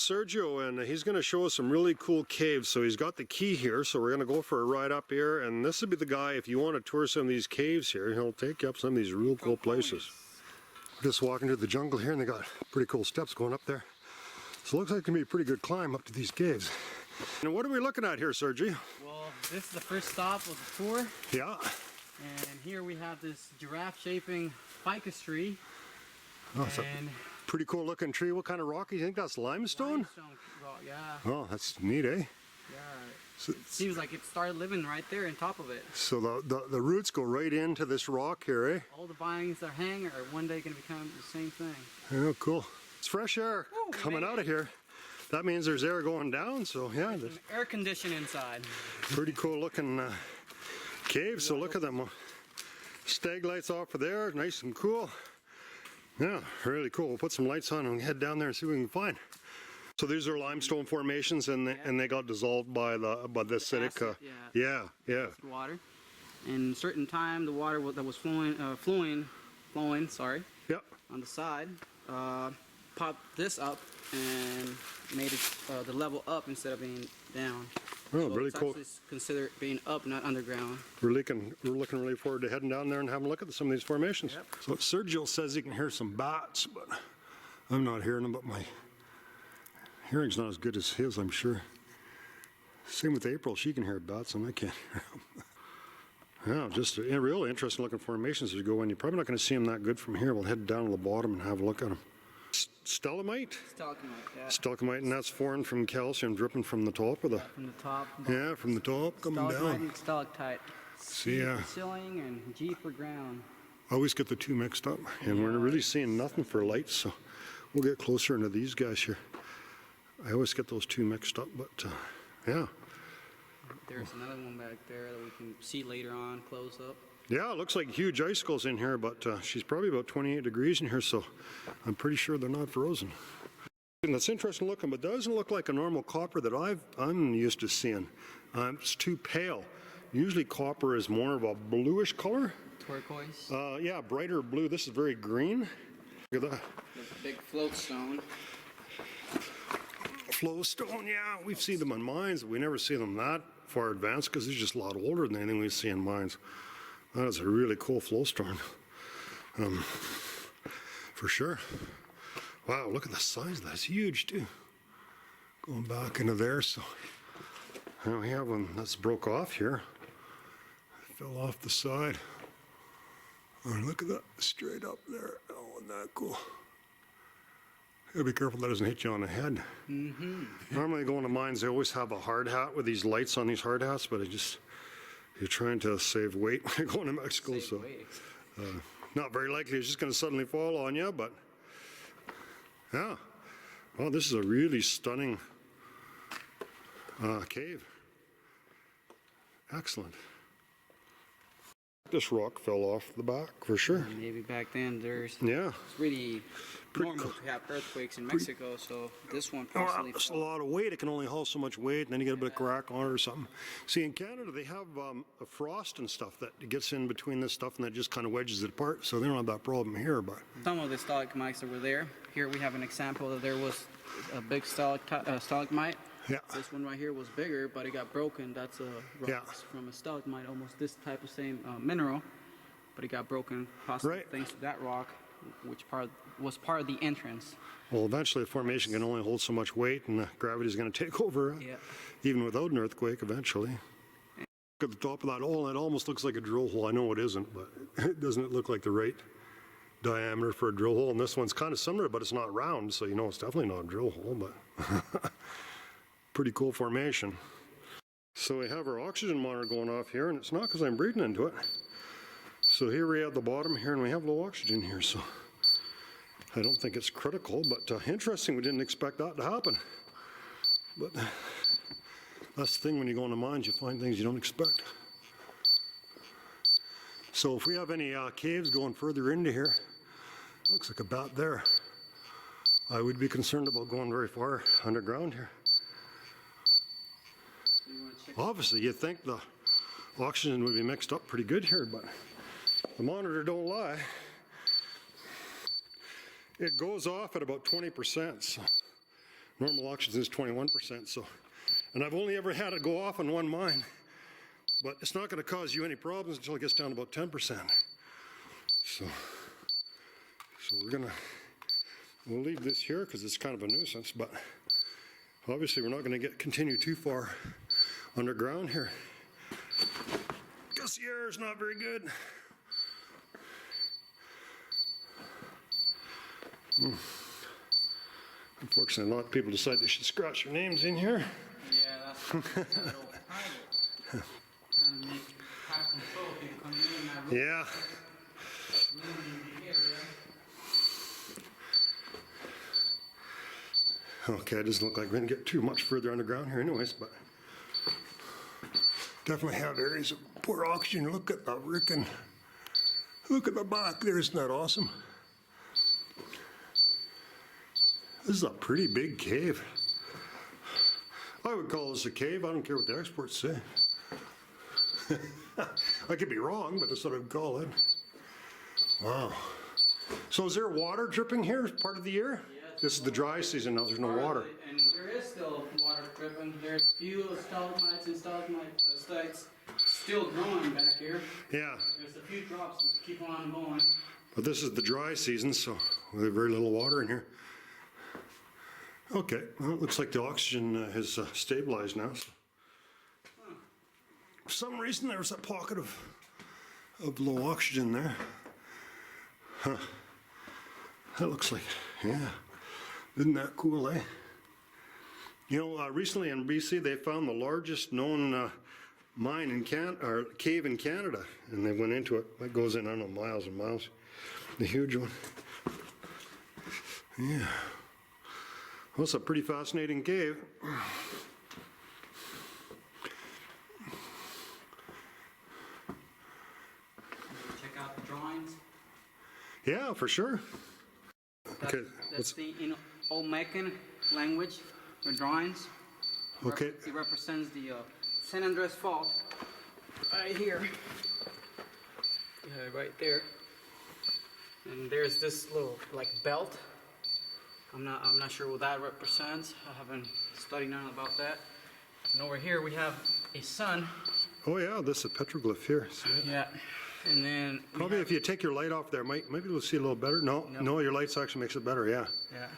Sergio, and he's going to show us some really cool caves. So he's got the key here, so we're going to go for a ride up here, and this would be the guy, if you want to tour some of these caves here, he'll take you up some of these real cool places. Just walking through the jungle here, and they got pretty cool steps going up there. So it looks like it can be a pretty good climb up to these caves. And what are we looking at here, Sergio? Well, this is the first stop of the tour. Yeah. And here we have this giraffe-shaping ficus tree. Oh, it's a pretty cool looking tree. What kind of rock do you think that's? Limestone? Limestone rock, yeah. Oh, that's neat, eh? Yeah. So it seems like it started living right there on top of it. So the roots go right into this rock here, eh? All the vines that hang are one day going to become the same thing. Oh, cool. It's fresh air coming out of here. That means there's air going down, so yeah. There's air conditioning inside. Pretty cool looking cave, so look at them. Stag lights off of there, nice and cool. Yeah, really cool. We'll put some lights on and head down there and see what we can find. So these are limestone formations, and they got dissolved by the acidic. Yeah. Water. And certain time, the water that was flowing. Yep. On the side, popped this up and made it the level up instead of being down. Oh, so really cool. It's considered being up, not underground. We're looking really forward to heading down there and having a look at some of these formations. Yep. So Sergio says he can hear some bats, but I'm not hearing them, but my hearing's not as good as his, I'm sure. Same with April, she can hear bats and I can't hear them. Yeah, just a real interesting looking formations as you go in. You're probably not going to see them that good from here. We'll head down to the bottom and have a look at them. Stalagmite? Stalagmite, yeah. Stalagmite, and that's formed from calcium dripping from the top of the... From the top. Yeah, from the top, coming Stalagmite down. And stalactite. See, C for ceiling and G for ground. I always get the two mixed up, and we're really seeing nothing for light, so we'll get closer into these guys here. I always get those two mixed up, but yeah. There's another one back there that we can see later on, close up. Yeah, it looks like huge icicles in here, but she's probably about 28 degrees in here, so I'm pretty sure they're not frozen. And that's interesting looking, but doesn't look like a normal copper that I'm used to seeing. It's too pale. Usually copper is more of a bluish color. Turquoise? Yeah, brighter blue. This is very green. Look at that. There's a big float stone. Flowstone, yeah, we've seen them in mines. We never see them that far advanced because they're just a lot older than anything we see in mines. That is a really cool flowstone, for sure. Wow, look at the size of that. It's huge too. Going back into there, so now we have one that's broke off here. Fell off the side. Oh, look at that, straight up there. Oh, isn't that cool? You gotta be careful that doesn't hit you on the head. Mm-hmm. Normally going to mines, they always have a hard hat with these lights on these hard hats, but you're trying to save weight when you're going to Mexico, so not very likely it's just going to suddenly fall on you, but yeah. Well, this is a really stunning cave. Excellent. This rock fell off the back for sure. Maybe back then it's really normal to have earthquakes in Mexico, so this one possibly it's a lot of weight. It can only hold so much weight, and then you get a bit of crack on it or something. See, in Canada, they have a frost and stuff that gets in between this stuff, and that just kind of wedges it apart, so they don't have that problem here. But some of the stalagmites that were there. Here we have an example that there was a big stalagmite. Yeah. This one right here was bigger, but it got broken. That's a rock from a stalagmite, almost this type of same mineral, but it got broken possibly thanks to that rock, which was part of the entrance. Well, eventually the formation can only hold so much weight, and gravity is going to take over, even without an earthquake eventually. Look at the top of that hole, and it almost looks like a drill hole. I know it isn't, but it doesn't look like the right diameter for a drill hole. And this one's kind of similar, but it's not round, so you know it's definitely not a drill hole, but pretty cool formation. So we have our oxygen monitor going off here, and it's not because I'm breathing into it. So here we are at the bottom here, and we have low oxygen here, so I don't think it's critical, but interesting, we didn't expect that to happen. But that's the thing when you go into mines, you find things you don't expect. So if we have any caves going further into here, looks like a bat there. I would be concerned about going very far underground here. Obviously, you'd think the oxygen would be mixed up pretty good here, but the monitor don't lie. It goes off at about 20%. So Normal oxygen is 21%, so, and I've only ever had it go off on one mine, but it's not going to cause you any problems until it gets down to about 10%. So we'll leave this here because it's kind of a nuisance, but obviously we're not going to continue too far underground here. Guess the air is not very good. Unfortunately, a lot of people decide they should scratch their names in here. Yeah, that's a little private. Trying to make have control if you come in that room. Yeah. Okay, it doesn't look like we're going to get too much further underground here anyways, but definitely have areas of poor oxygen. Look at the back there. Isn't that awesome? This is a pretty big cave. I would call this a cave. I don't care what the experts say. I could be wrong, but that's what I would call it. Wow. So is there water dripping here as part of the year? Yes. This is the dry season now. There's no water. And there is still water dripping. There's few stalagmites and stalagmites still growing back here. Yeah. There's a few drops that keep on going. But this is the dry season, so we have very little water in here. Okay, well, it looks like the oxygen has stabilized now. So. For some reason, there was a pocket of low oxygen there. Huh. That looks like, yeah. Isn't that cool, eh? You know, recently in BC, they found the largest known mine in cave in Canada, and they went into it. It goes in, I don't know, miles and miles. The huge one. Yeah. Well, it's a pretty fascinating cave. Check out the drawings. Yeah, for sure. Okay. That's the Olmecan language, the drawings. Okay. It represents the San Andres Fault right here. Right there. And there's this little like belt. I'm not sure what that represents. I haven't studied none about that. And over here we have a sun. Oh yeah, this is a petroglyph here. See that? Yeah. And then Probably if you take your light off there, maybe we'll see a little better. No, your lights actually makes it better. Yeah. Yeah.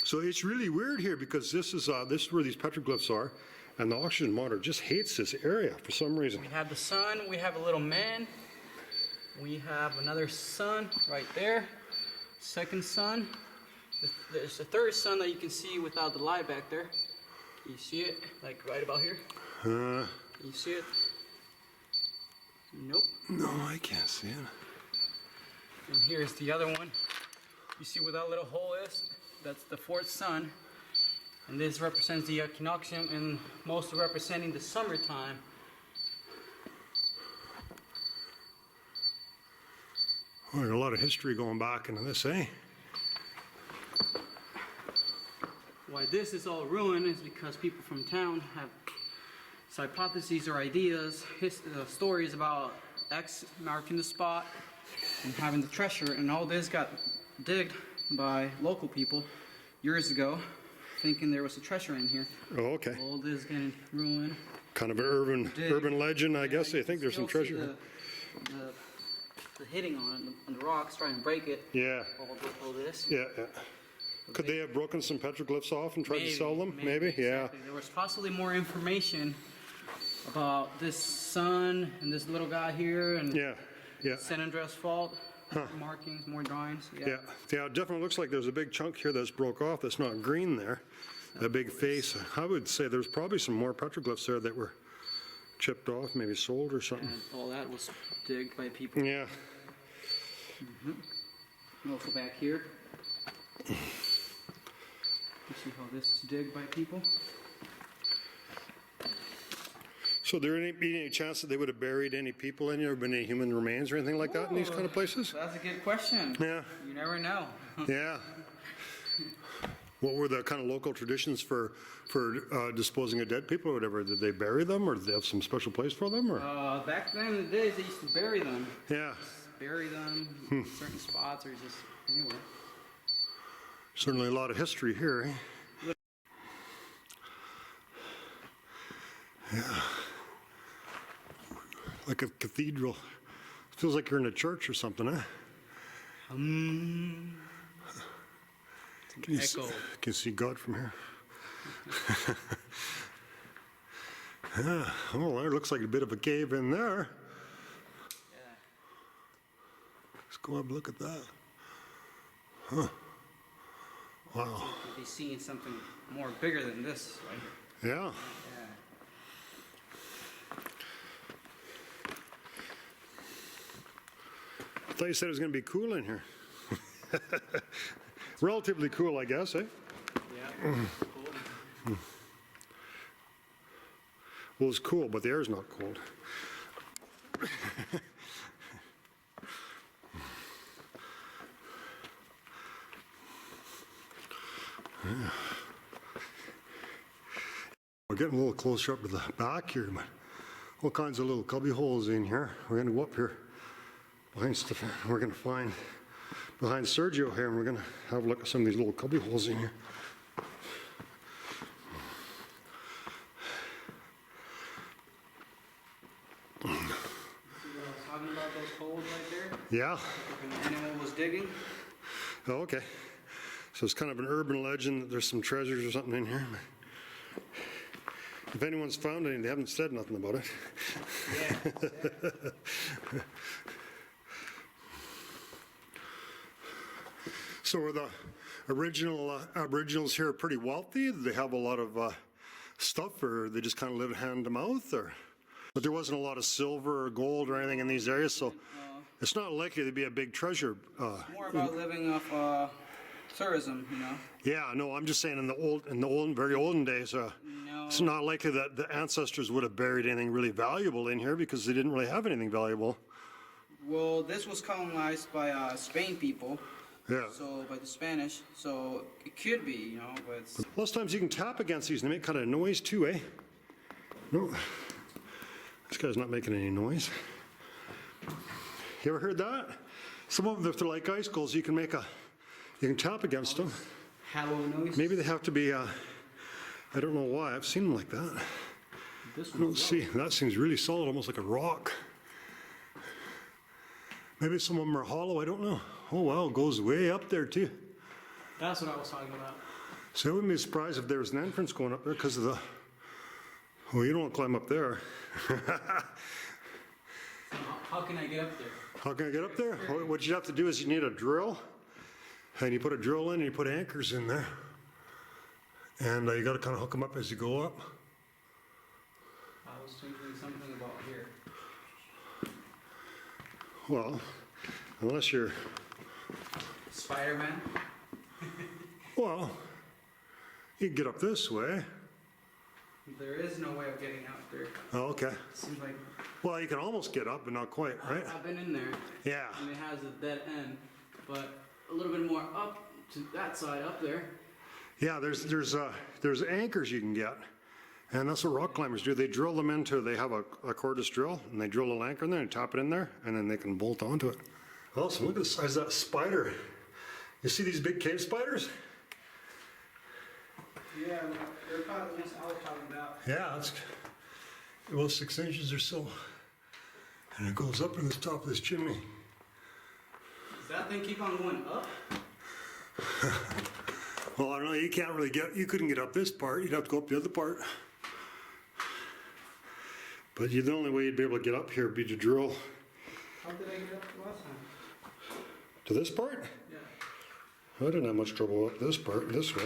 So it's really weird here because this is where these petroglyphs are, and the oxygen monitor just hates this area for some reason. We have the sun. We have a little man. We have another sun right there. Second sun. There's a third sun that you can see without the light back there. You see it? Like right about here? You see it? Nope. No, I can't see it. And here's the other one. You see where that little hole is? That's the fourth sun. And this represents the equinoctium and mostly representing the summertime. Well, there's a lot of history going back into this, eh? Why this is all ruined is because people from town have hypotheses or ideas, stories about X marking the spot and having the treasure, and all this got digged by local people years ago, thinking there was a treasure in here. Oh, okay. All this getting ruined. Kind of an urban legend, I guess. They think there's some treasure here. The hitting on the rocks, trying to break it. Yeah. All this. Yeah, yeah. Could they have broken some petroglyphs off and tried to sell them? Maybe, exactly. Yeah. There was possibly more information about this sun and this little guy here and Yeah, yeah. San Andres Fault, markings, more drawings. Yeah, yeah, it definitely looks like there's a big chunk here that's broke off that's not green there. That big face. I would say there's probably some more petroglyphs there that were chipped off, maybe sold or something. And all that was digged by people. Yeah. Also back here. You see how this is digged by people? So there ain't been any chance that they would have buried any people in here, or been any human remains or anything like that in these kind of places? That's a good question. Yeah. You never know. Yeah. What were the kind of local traditions for disposing of dead people or whatever? Did they bury them, or did they have some special place for them? Or Back then in the days, they used to bury them. yeah, Bury them in certain spots or just anywhere. certainly a lot of history here. Eh? Yeah. Like a cathedral. Feels like you're in a church or something, huh? It's an echo. Can you see God from here? Yeah. Oh, there looks like a bit of a cave in there. Yeah. Let's go have a look at that. Huh. Wow. You'd be seeing something more bigger than this, right? Yeah. Yeah. I thought you said it was going to be cool in here. Relatively cool, I guess, eh? Yeah. Cool. Well, it's cool, but the air's not cold. Yeah. We're getting a little closer up to the back here, but all kinds of little cubby holes in here. We're going to go up here behind Stefan. We're going to find behind Sergio here, and we're going to have a look at some of these little cubby holes in here. See what I was talking about, those holes right there? Yeah. When the animal was digging? Oh, okay. So it's kind of an urban legend that there's some treasures or something in here. If anyone's found any, they haven't said nothing about it. Yeah. So are the original Aboriginals here pretty wealthy? Do they have a lot of stuff, or they just kind of live hand to mouth? Or, but there wasn't a lot of silver or gold or anything in these areas, so it's not likely to be a big treasure. More about living off tourism, you know? Yeah, no, I'm just saying in the very olden days, No. it's not likely that the ancestors would have buried anything really valuable in here because they didn't really have anything valuable. Well, this was colonized by Spain people. Yeah. So by the Spanish, so it could be, you know, but it's, Most times you can tap against these and they make kind of noise too, eh? No, this guy's not making any noise. You ever heard that? Some of them, if they're like icicles, you can tap against them. hollow noise. Maybe they have to be, I don't know why, I've seen them like that. This I don't see, that seems really solid, almost like a rock. Maybe some of them are hollow, I don't know. Oh wow, it goes way up there too. That's what I was talking about. So I wouldn't be surprised if there was an entrance going up there because of the, well, you don't want to climb up there. How can I get up there? How can I get up there? What you have to do is you need a drill, and you put a drill in and you put anchors in there. And you got to kind of hook them up as you go up. I was thinking something about here. Well, unless you're, Spider-Man? well, you can get up this way. There is no way of getting out there. Oh, okay. Seems like Well, you can almost get up, but not quite, right? I've been in there, Yeah. and it has a dead end, but a little bit more up to that side up there. Yeah, there's anchors you can get, and that's what rock climbers do. They drill them into, they have a cordless drill, and they drill a anchor in there and tap it in there, and then they can bolt onto it. Awesome, look at the size of that spider. You see these big cave spiders? Yeah, they're probably the ones I was talking about. Yeah, it's about 6 inches or so, and it goes up in the top of this chimney. Does that thing keep on going up? Well, I don't know, you couldn't get up this part, you'd have to go up the other part. But the only way you'd be able to get up here would be to drill. How did I get up last time? To this part? Yeah. I didn't have much trouble up this part, this way.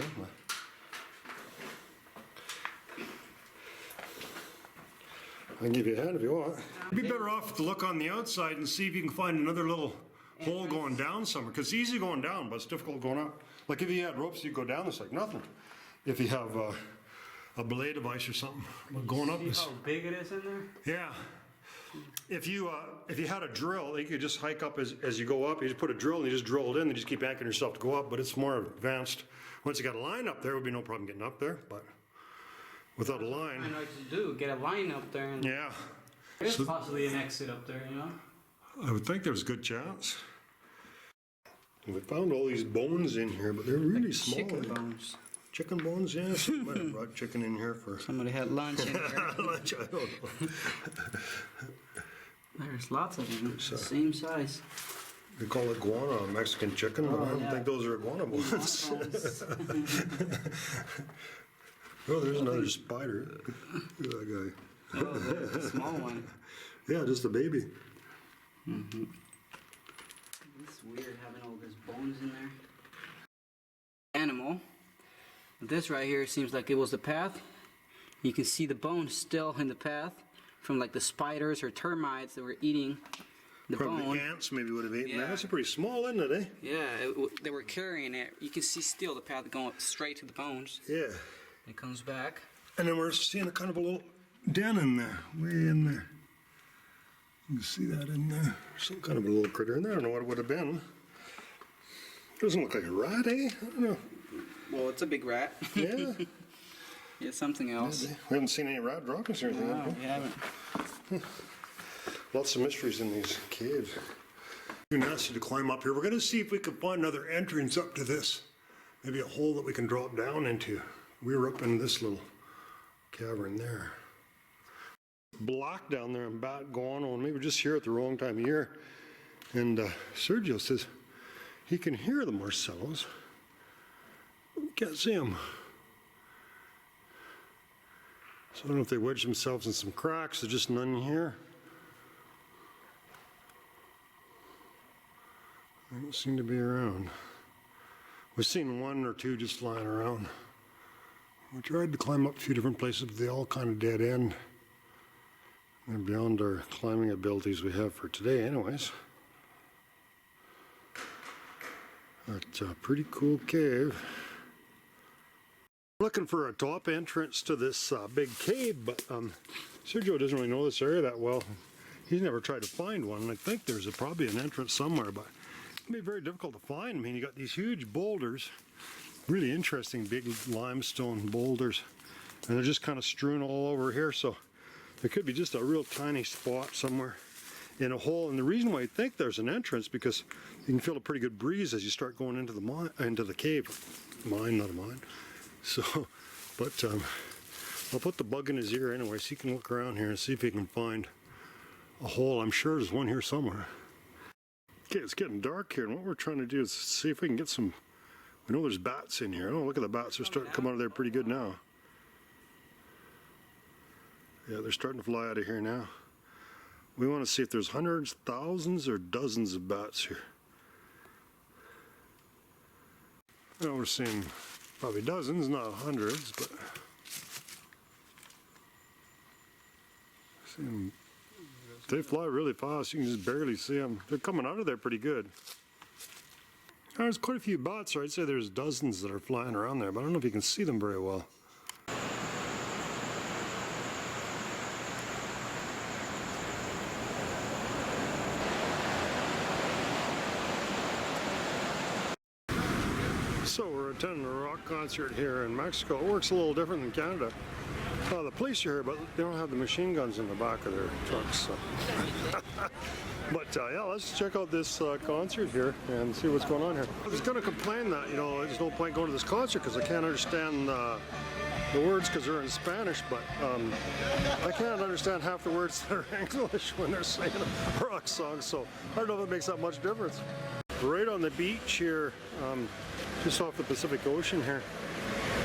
I can give you a hand if you want. You'd be better off to look on the outside and see if you can find another little hole going down somewhere, because it's easy going down, but it's difficult going up. Like if you had ropes, you'd go down, it's like nothing. If you have a belay device or something, but going up See is, how big it is in there? yeah. If you had a drill, you could just hike up as you go up. You just put a drill and you just drill it in, and you just keep anchoring yourself to go up. But it's more advanced. Once you got a line up there, it would be no problem getting up there. But without a I line, know what to do. Get a line up there, and yeah, there's So- possibly an exit up there. You know. I would think there's a good chance. We found all these bones in here, but they're really small. Chicken bones. Chicken bones, yeah. Somebody might have brought chicken in here for Somebody had lunch in there. lunch. I don't know. There's lots of them, the same size. They call it guana, Mexican chicken. But I don't think those are iguana bones. Oh, there's another spider. Look at that guy. Oh, there's a small one. Yeah, just a baby. Mm-hmm. It's weird having all these bones in there. Animal. This right here seems like it was the path. You can see the bones still in the path from like the spiders or termites that were eating the Probably bone. ants maybe would have eaten that. Yeah. That's pretty small, isn't it, eh? Yeah, they were carrying it. You can see still the path going straight to the bones. Yeah. It comes back. And then we're seeing a kind of a little den in there, way in there. You can see that in there. Some kind of a little critter in there. I don't know what it would have been. Doesn't look like a rat, eh? I don't know. Well, it's a big rat. Yeah. Yeah, something else. We haven't seen any rat droppings or anything. No, have we haven't. Lots of mysteries in these caves. Too nasty to climb up here. We're going to see if we can find another entrance up to this. Maybe a hole that we can drop down into. We were up in this little cavern there. Black down there and bat guano, and maybe we're just here at the wrong time of year. And Sergio says he can hear the Marcellos. Can't see them. So I don't know if they wedged themselves in some cracks. There's just none here. They don't seem to be around. We've seen one or two just flying around. We tried to climb up a few different places, but they all kind of dead end. They're beyond our climbing abilities we have for today anyways. But a pretty cool cave. Looking for a top entrance to this big cave, but Sergio doesn't really know this area that well. He's never tried to find one, and I think there's probably an entrance somewhere, but it'd be very difficult to find. I mean, you got these huge boulders, really interesting big limestone boulders, and they're just kind of strewn all over here, so there could be just a real tiny spot somewhere in a hole. And the reason why I think there's an entrance, because you can feel a pretty good breeze as you start going into the mine, into the cave. Mine, not a mine. So, but I'll put the bug in his ear anyway, so he can look around here and see if he can find a hole. I'm sure there's one here somewhere. Okay, it's getting dark here, and what we're trying to do is see if we can get some. We know there's bats in here. Oh, look at the bats. They're starting to come out of there pretty good now. Yeah, they're starting to fly out of here now. We want to see if there's hundreds, thousands, or dozens of bats here. Well, we're seeing probably dozens, not hundreds, but seeing, they fly really fast. You can just barely see them. They're coming out of there pretty good. There's quite a few bats, or I'd say there's dozens that are flying around there, but I don't know if you can see them very well. So we're attending a rock concert here in Mexico. It works a little different than Canada. The police are here, but they don't have the machine guns in the back of their trucks. So. But yeah, let's check out this concert here and see what's going on here. I was going to complain that, there's no point going to this concert because I can't understand the words because they're in Spanish, but I can't understand half the words that are English when they're singing a rock song, so I don't know if it makes that much difference. Right on the beach here, just off the Pacific Ocean here,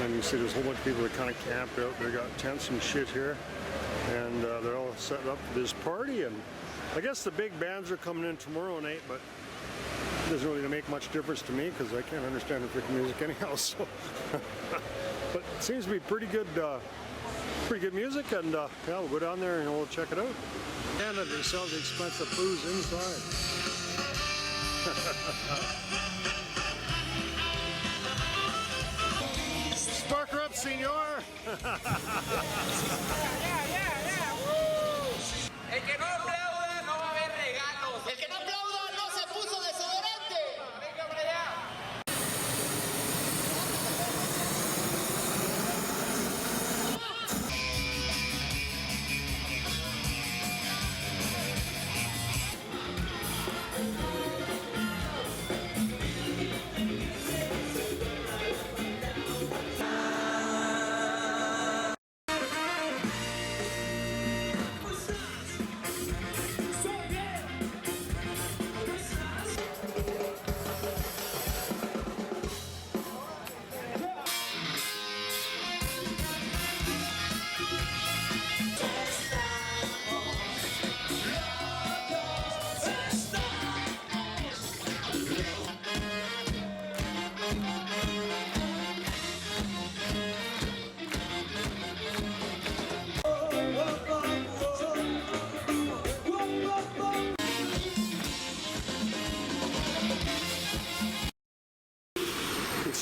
and you see there's a whole bunch of people that kind of camped out. They got tents and shit here, and they're all set up for this party. And I guess the big bands are coming in tomorrow night, but it doesn't really make much difference to me because I can't understand the freaking music anyhow. So, but it seems to be pretty good music, and yeah, we'll go down there and we'll check it out. Canada, they sell the expensive booze inside. Spark her up, senor! El que no aplauda no va a haber regalos. El que no aplauda no se puso desodorante. Venga para allá.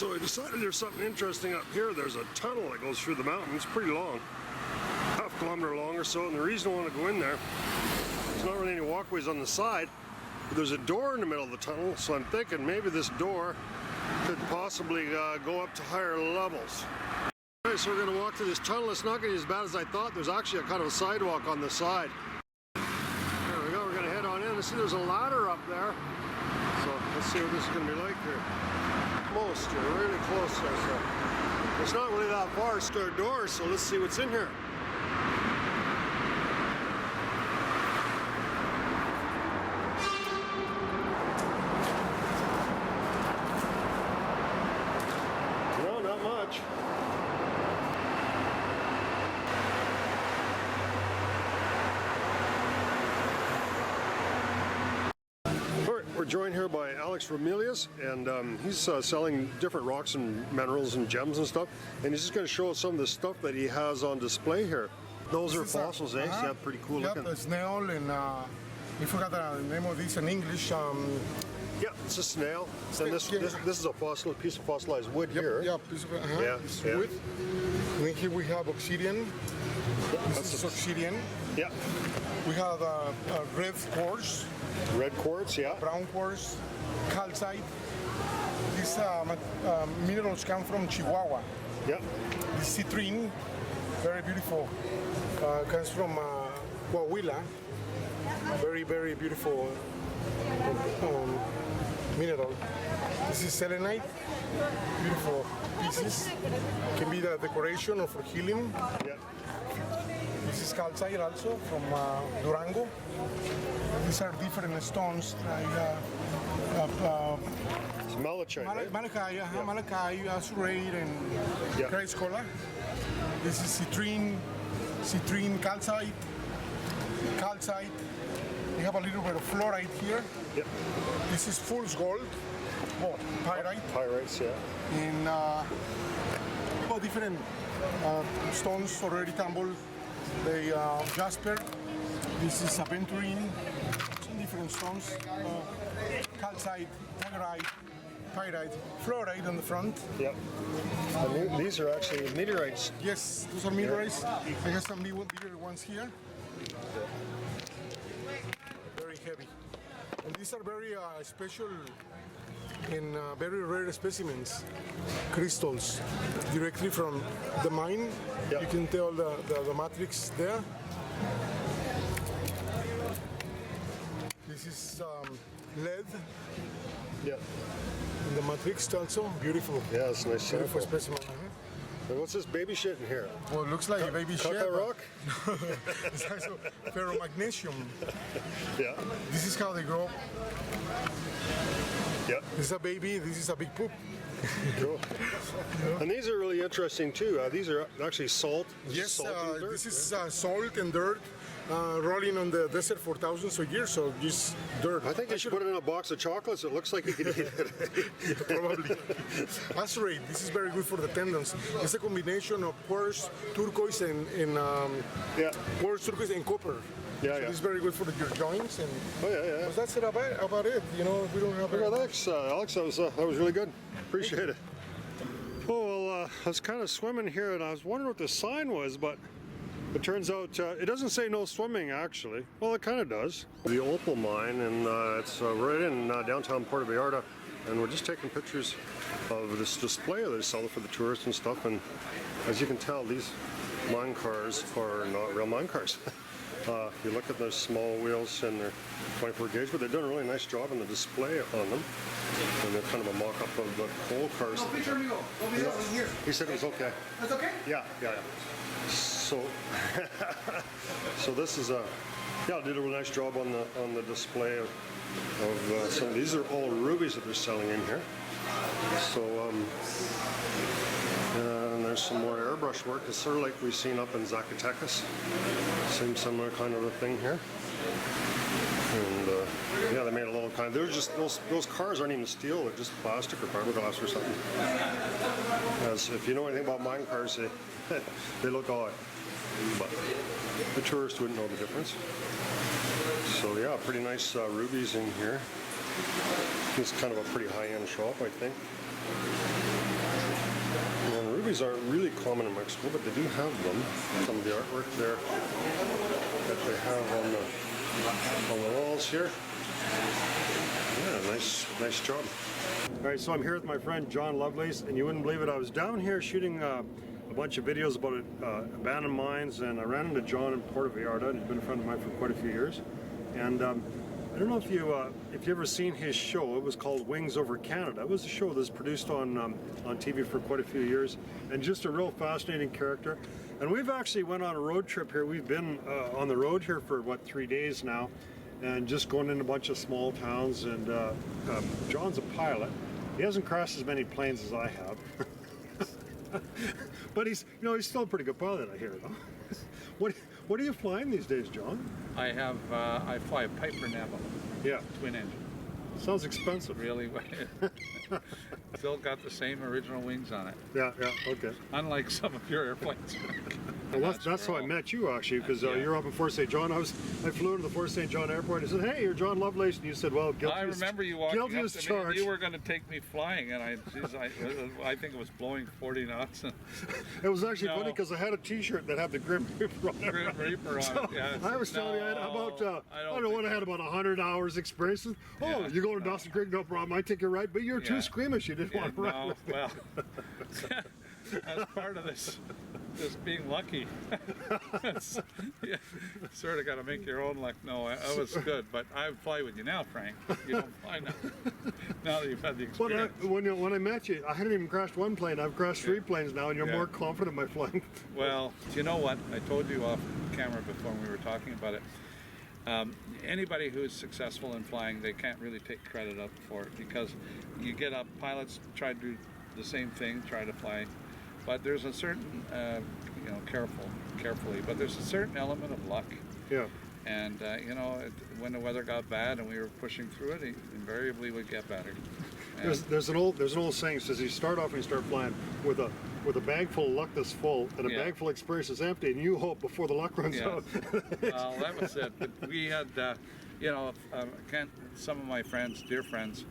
So I decided there's something interesting up here. There's a tunnel that goes through the mountain. It's pretty long, half kilometer long or so. And the reason I want to go in there, there's not really any walkways on the side, but there's a door in the middle of the tunnel. So I'm thinking maybe this door could possibly go up to higher levels. Okay, so we're going to walk through this tunnel. It's not going to be as bad as I thought. There's actually a kind of a sidewalk on the side. There we go. We're going to head on in. See, there's a ladder up there. So let's see what this is going to be like here. Most, you're really close there, so it's not really that far. It's our door, so let's see what's in here. No, not much. We're joined here by Alex Romelius, and he's selling different rocks and minerals and gems and stuff, and he's just going to show us some of the stuff that he has on display here. Those are fossils, eh? Yeah, pretty cool looking. Yep, a snail, and we forgot the name of this in English. Yeah, it's a snail. And this is a fossil, piece of fossilized wood here. Yeah, piece of this yeah. wood. And then here we have obsidian. This is obsidian. Yeah. We have red quartz, Red quartz, yeah. brown quartz, calcite. These minerals come from Chihuahua. Yeah. This citrine, very beautiful, comes from Coahuila. Very, very beautiful mineral. This is selenite, beautiful pieces. Can be the decoration or for healing. Yeah. This is calcite also from Durango. These are different stones like It's malachite, right? malachite, azurite, and Christ color. This is citrine, calcite. We have a little bit of fluorite here. Yep. This is fool's gold, pyrite, Pyrites, yeah. and different stones already tumbled. The jasper. This is aventurine. Some different stones. Calcite, telluride, pyrite, fluorite on the front. Yep. And these are actually meteorites. Yes, those are meteorites. I have some bigger ones here. Very heavy. And these are very special and very rare specimens, crystals, directly from the mine. Yep. You can tell the matrix there. This is lead Yep. in the matrix also. Beautiful. Yeah, it's nice. Beautiful Sample. specimen. And what's this baby shit in here? Well, it looks like a baby Cut shell. that rock? It's also ferromagnesium. Yeah. This is how they grow. Yep. This is a baby, this is a big poop. Cool. And these are really interesting too. These are actually salt. Yes, Salt and dirt, this is salt and dirt rolling on the desert for thousands of years, so just dirt. I think you should put it in a box of chocolates. It looks like you could eat it. Probably. Azurite, this is very good for the tendons. It's a combination of quartz, turquoise, and Yeah. quartz, turquoise, and copper. Yeah, So yeah. it's very good for your joints. And Oh yeah. but that's it about it. You know, we don't have. Well, thanks, Alex. That was really good. Appreciate it. Oh well, I was kind of swimming here, and I was wondering what the sign was, but it turns out it doesn't say no swimming actually. Well, it kind of does. The opal mine, and it's right in downtown Puerto Vallarta, and we're just taking pictures of this display that they sell for the tourists and stuff. And as you can tell, these mine cars are not real mine cars. If you look at those small wheels and they're 24 gauge, but they've done a really nice job on the display on them. And they're kind of a mock-up of the coal cars. He said it was okay. That's okay? Yeah. So, so this is yeah, did a really nice job on the display of some of these are all rubies that they're selling in here. So, and there's some more airbrush work. It's sort of like we've seen up in Zacatecas. Same similar kind of a thing here. And yeah, they made a little kind. They're just those cars aren't even steel. They're just plastic or fiberglass or something. As if you know anything about mine cars, they look odd, but the tourist wouldn't know the difference. So yeah, pretty nice rubies in here. It's kind of a pretty high-end shop, I think. Trophies aren't really common in Mexico, but they do have them. Some of the artwork there that they have on the walls here. Yeah, nice job. All right, so I'm here with my friend John Lovelace, and you wouldn't believe it, I was down here shooting a bunch of videos about abandoned mines, and I ran into John in Puerto Vallarta, and he's been a friend of mine for quite a few years. And I don't know if you ever seen his show. It was called Wings Over Canada. It was a show that was produced on TV for quite a few years, and just a real fascinating character. And we've actually went on a road trip here. We've been on the road here for what, 3 days now, and just going in a bunch of small towns. And John's a pilot. He hasn't crashed as many planes as I have, but he's still a pretty good pilot, I hear, though. What are you flying these days, John? I fly a Piper Neville. Yeah. Twin engine. Sounds expensive. Really? Still got the same original wings on it. Yeah, okay. Unlike some of your airplanes. Well, that's how I met you, actually, because you're up in Fort St. John. I flew into the Fort St. John airport. I said, "Hey, you're John Lovelace," and you said, "Well, guilty I remember you walking up to me charged." and you were going to take me flying, and I think it was blowing 40 knots. It was actually funny because I had a T-shirt that had the Grim Reaper on it. Grim Reaper on it. Yeah. I was telling you I had about I don't know what I had about 100 hours experience. Yeah, you go to Dawson Creek, no problem. I take you right, but you're too squeamish. You didn't want to ride with me. Well, that's part of this being lucky. Sort of got to make your own luck. No, I was good, but I fly with you now, Frank. You don't fly now. Now that you've had the experience. But when I met you, I hadn't even crashed one plane. I've crashed 3 planes now, and you're more confident in my flying. Well, you know what? I told you off camera before when we were talking about it. Anybody who's successful in flying, they can't really take credit up for it, because you get up, pilots try to do the same thing, try to fly, but there's a certain, carefully, but there's a certain element of luck. Yeah. And when the weather got bad and we were pushing through it, it invariably would get better. There's an old saying that says you start off when you start flying with a bag full of luck that's full and a bag full of experience that's empty, and you hope before the luck runs out. Well, that was it. But we had, some of my friends, dear friends,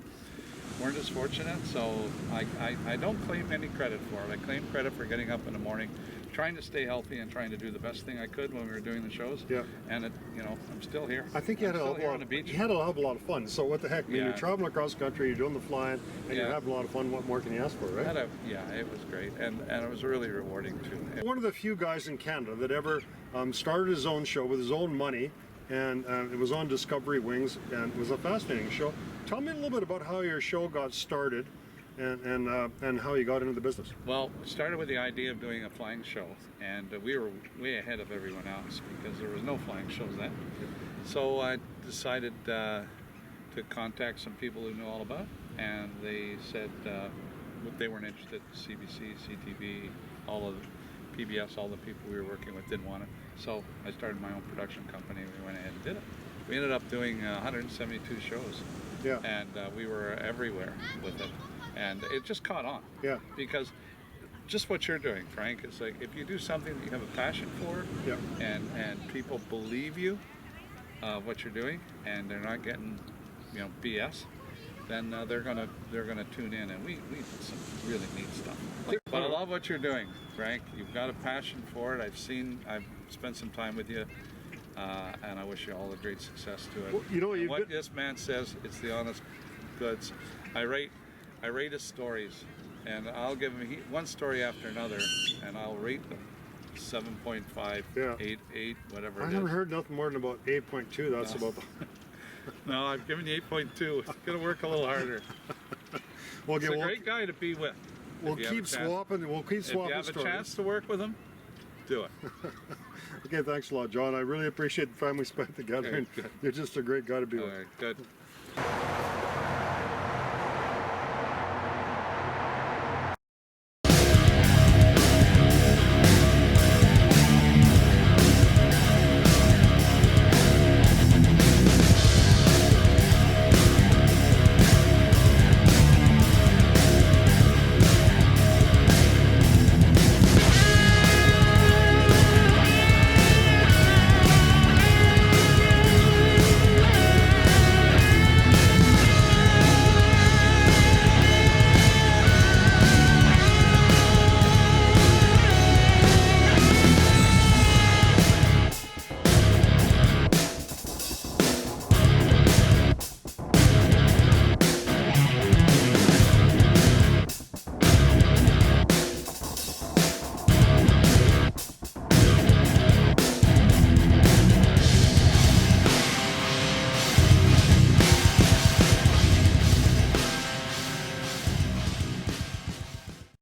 weren't as fortunate, so I don't claim any credit for it. I claim credit for getting up in the morning, trying to stay healthy and trying to do the best thing I could when we were doing the shows. Yeah. And I'm still here. I think you had a hell of a lot of fun. So what the heck? I mean, you're traveling across the country, you're doing the flying, and you're having a lot of fun. What more can you ask for, right? It was great, and it was really rewarding too. One of the few guys in Canada that ever started his own show with his own money, and it was on Discovery Wings, and it was a fascinating show. Tell me a little bit about how your show got started, and how you got into the business. Well, we started with the idea of doing a flying show, and we were way ahead of everyone else because there was no flying shows then. So I decided to contact some people who knew all about it, and they said they weren't interested. CBC, CTV, all of PBS, all the people we were working with didn't want it. So I started my own production company. We went ahead and did it. We ended up doing 172 shows. Yeah. And we were everywhere with it. And it just caught on. Yeah. Because just what you're doing, Frank, is like if you do something that you have a passion for, and people believe you, what you're doing, and they're not getting, BS, then they're gonna tune in. And we did some really neat stuff. But I love what you're doing, Frank. You've got a passion for it. I've spent some time with you. And I wish you all the great success to it. Well, what this man says, it's the honest goods. I rate his stories, and I'll give him one story after another, and I'll rate them 7.5, 8, whatever it is. I never heard nothing more than about 8.2. That's about the... No, I've given you 8.2. Got to work a little harder. He's a great guy to be with. We'll keep swapping stories. If you have a chance to work with him, do it. Okay, thanks a lot, John. I really appreciate the time we spent together. Okay, and you're just a great guy to be with. All right, good.